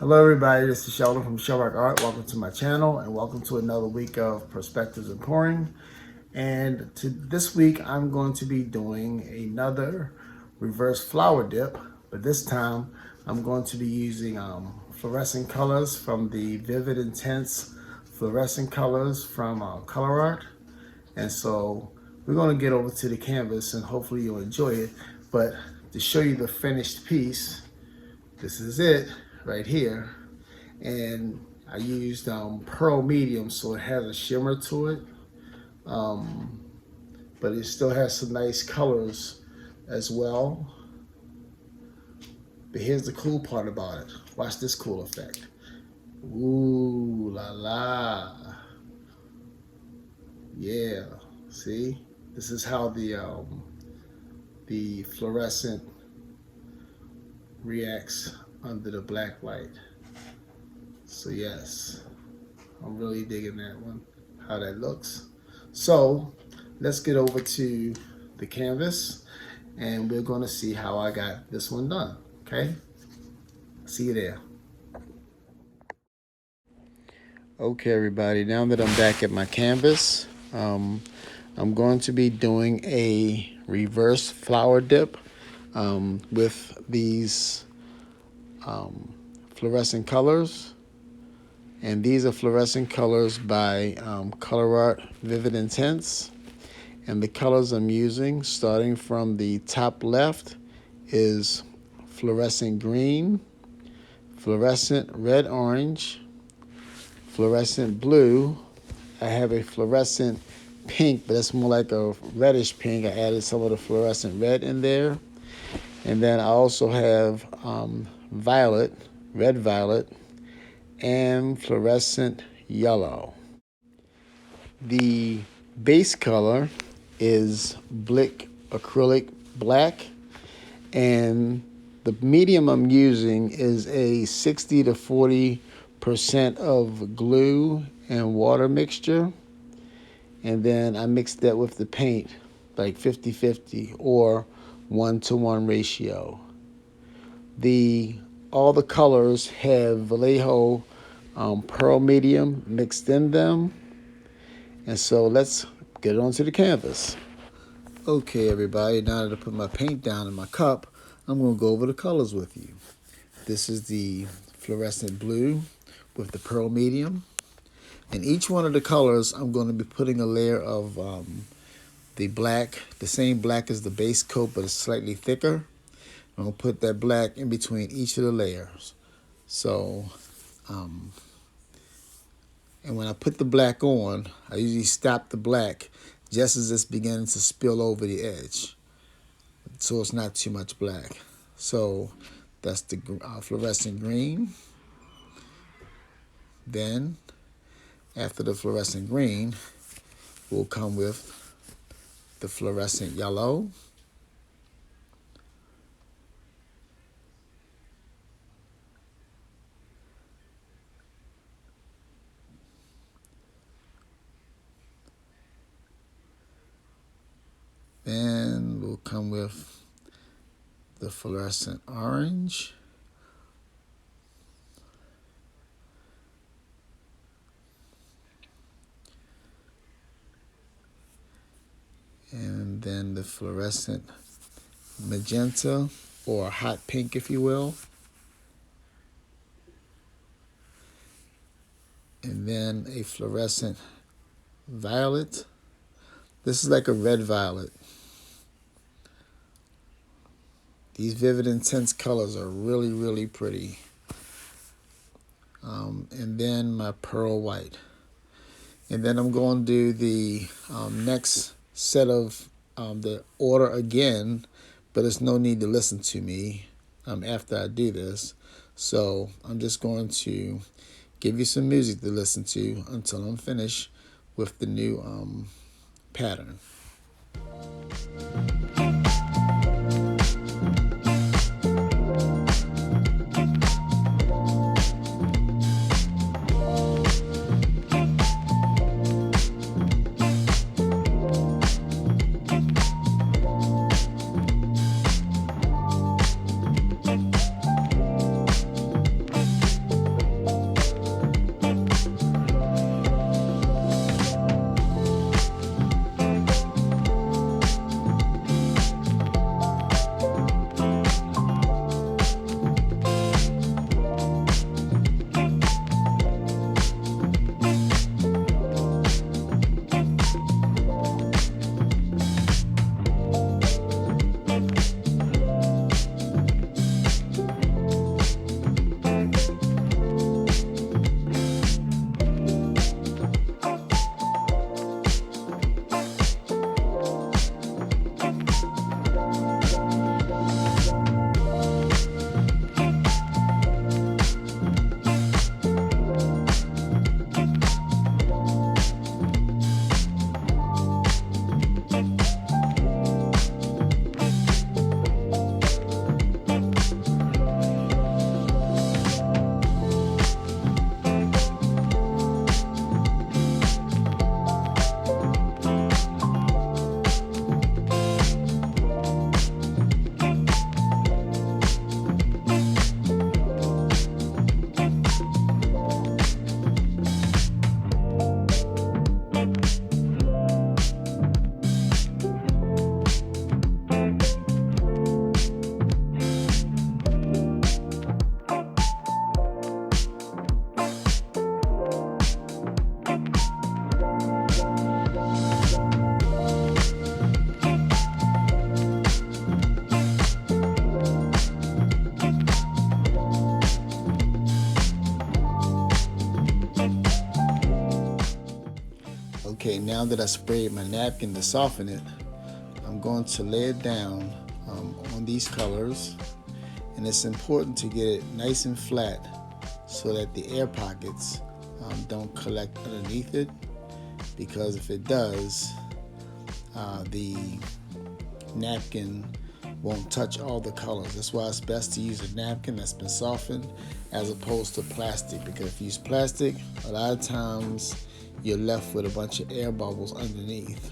Hello everybody, this is Sheldon from ColourArte. Welcome to my channel and welcome to another week of Perspectives and Pouring. And this week I'm going to be doing another reverse flower dip, but this time I'm going to be using fluorescent colors from the Vivid Intense fluorescent colors from ColourArte. And so we're going to get over to the canvas and hopefully you'll enjoy it. But to show you the finished piece, this is it right here. And I used pearl medium, so it has a shimmer to it, but it still has some nice colors as well. But here's the cool part about it. Watch this cool effect. Ooh la la. Yeah, see? This is how the fluorescent reacts under the black light. So yes, I'm really digging that one, how that looks. So let's get over to the canvas and we're gonna see how I got this one done, okay? See you there. Okay everybody, now that I'm back at my canvas, I'm going to be doing a reverse flower dip with these fluorescent colors. And these are fluorescent colors by ColourArte Vivid Intense. And the colors I'm using, starting from the top left, is fluorescent green, fluorescent red-orange, fluorescent blue. I have a fluorescent pink, but it's more like a reddish pink. I added some of the fluorescent red in there. And then I also have violet, red violet, and fluorescent yellow. The base color is Blick Acrylic Black, and the medium I'm using is a 60 to 40% of glue and water mixture, and then I mixed that with the paint like 50-50 or 1-to-1 ratio. All the colors have Vallejo pearl medium mixed in them. And so let's get onto the canvas. Okay everybody, now that I put my paint down in my cup, I'm going to go over the colors with you. This is the fluorescent blue with the pearl medium. In each one of the colors, I'm going to be putting a layer of the black, the same black as the base coat, but it's slightly thicker. I'm going to put that black in between each of the layers. So, and when I put the black on, I usually stop the black just as it's beginning to spill over the edge, so it's not too much black. So that's the fluorescent green. Then, after the fluorescent green, will come with the fluorescent yellow. Then we'll come with the fluorescent orange. And then the fluorescent magenta, or hot pink if you will. And then a fluorescent violet. This is like a red violet. These Vivid Intense colors are really, really pretty. And then my pearl white. And then I'm going to do the next set of the order again, but there's no need to listen to me after I do this. So I'm just going to give you some music to listen to until I'm finished with the new pattern. Okay, now that I sprayed my napkin to soften it, I'm going to lay it down on these colors. And it's important to get it nice and flat so that the air pockets don't collect underneath it, because if it does, the napkin won't touch all the colors. That's why it's best to use a napkin that's been softened as opposed to plastic, because if you use plastic, a lot of times you're left with a bunch of air bubbles underneath,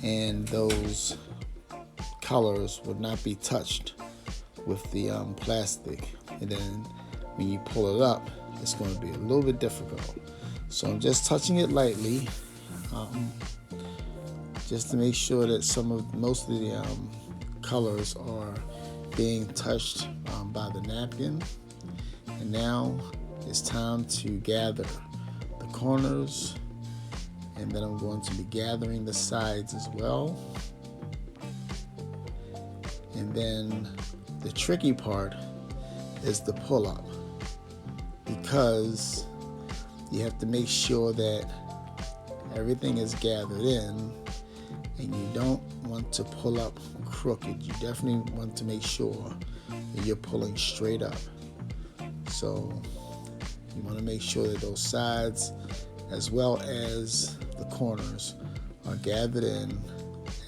and those colors would not be touched with the plastic, and then when you pull it up, it's going to be a little bit difficult. So I'm just touching it lightly, just to make sure that most of the colors are being touched by the napkin. And now it's time to gather the corners, and then I'm going to be gathering the sides as well. And then the tricky part is the pull-up, because you have to make sure that everything is gathered in, and you don't want to pull up crooked. You definitely want to make sure that you're pulling straight up. So you want to make sure that those sides as well as the corners are gathered in,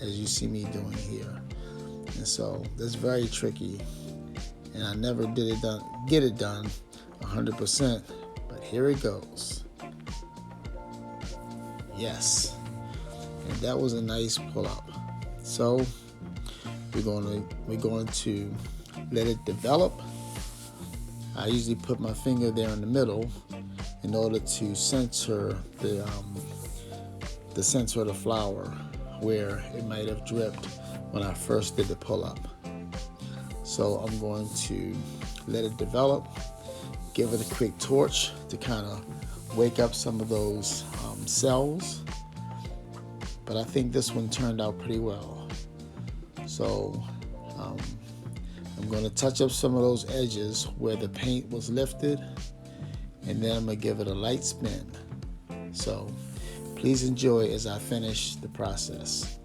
as you see me doing here. And so that's very tricky, and I never get it done 100%, but here it goes. Yes, and that was a nice pull-up. So we're going to let it develop. I usually put my finger there in the middle in order to center the center of the flower where it might have dripped when I first did the pull-up. So I'm going to let it develop, give it a quick torch to kind of wake up some of those cells. But I think this one turned out pretty well. So I'm going to touch up some of those edges where the paint was lifted, and then I'm going to give it a light spin. So please enjoy as I finish the process.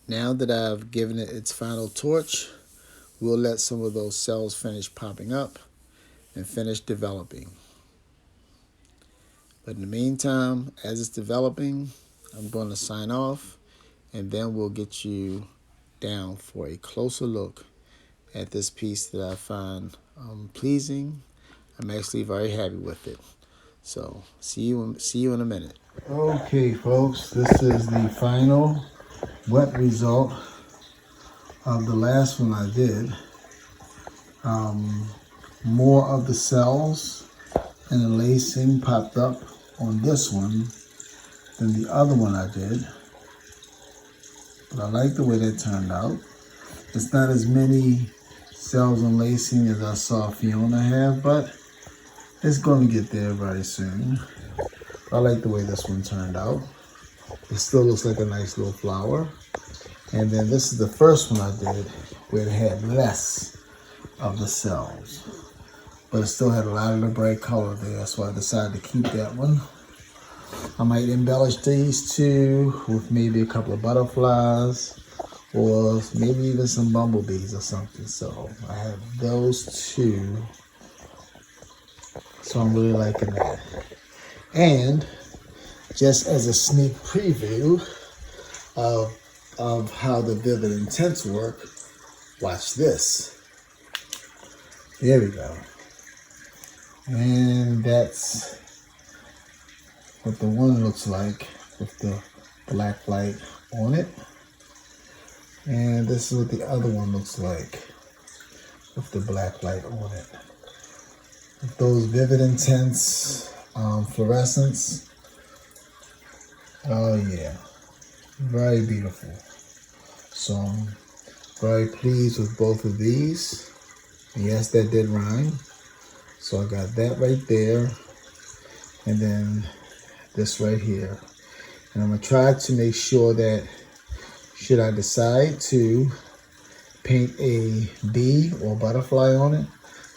Now that I've given it its final torch, we'll let some of those cells finish popping up and finish developing. But in the meantime, as it's developing, I'm going to sign off, and then we'll get you down for a closer look at this piece that I find pleasing. I'm actually very happy with it. So see you in a minute. Okay, folks, this is the final wet result of the last one I did. More of the cells and the lacing popped up on this one than the other one I did. But I like the way that turned out. It's not as many cells and lacing as I saw Fiona have, but it's going to get there very soon. I like the way this one turned out. It still looks like a nice little flower. And then this is the first one I did where it had less of the cells, but it still had a lot of the bright color there, so I decided to keep that one. I might embellish these two with maybe a couple of butterflies or maybe even some bumblebees or something. So I have those two, so I'm really liking that. And just as a sneak preview of how the Vivid Intense work, watch this. There we go. And that's what the one looks like with the black light on it. And this is what the other one looks like with the black light on it. With those Vivid Intense fluorescents. Oh yeah, very beautiful. So I'm very pleased with both of these. And yes, that did rhyme. So I got that right there, and then this right here. And I'm gonna try to make sure that should I decide to paint a bee or butterfly on it,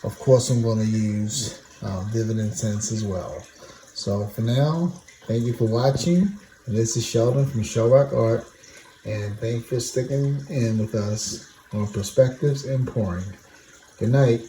of course I'm gonna use Vivid Intense as well. So for now, thank you for watching. This is Sheldon from ColourArte, and thanks for sticking in with us on Perspectives and Pouring. Good night.